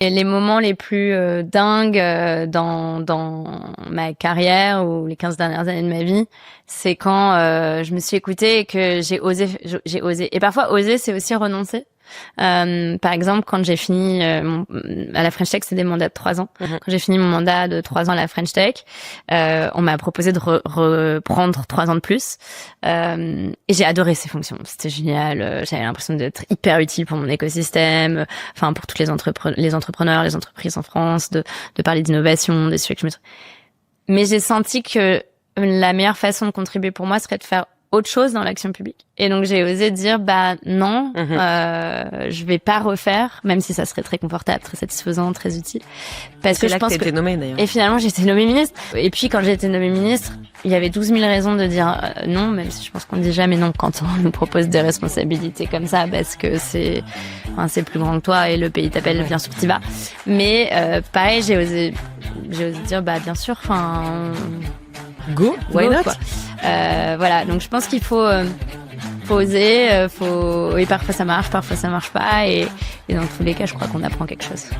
Et les moments les plus dingues dans ma carrière ou les 15 dernières années de ma vie, c'est quand je me suis écoutée et que j'ai osé. Et parfois, oser, c'est aussi renoncer. Par exemple, quand j'ai fini à la French Tech, c'est des mandats de 3 ans. Quand j'ai fini mon mandat de 3 ans à la French Tech, on m'a proposé de reprendre 3 ans de plus. Et j'ai adoré ces fonctions. C'était génial. J'avais l'impression d'être hyper utile pour mon écosystème, enfin pour toutes les entrepreneurs, les entreprises en France, de parler d'innovation, des sujets que mais j'ai senti que la meilleure façon de contribuer pour moi serait de faire autre chose dans l'action publique. Et donc j'ai osé dire non, je vais pas refaire, même si ça serait très confortable, très satisfaisant, très utile. Parce que je pense que été nommée d'ailleurs. Et finalement j'ai été nommée ministre. Et puis quand j'ai été nommée ministre, il y avait 12 000 raisons de dire non, même si je pense qu'on ne dit jamais non quand on nous propose des responsabilités comme ça, parce que c'est plus grand que toi et le pays t'appelle, bien sûr t'y vas. Mais pareil, j'ai osé dire bien sûr, Go, why not? Quoi. Voilà, donc je pense qu'il faut oser, et parfois ça marche pas, et dans tous les cas, je crois qu'on apprend quelque chose.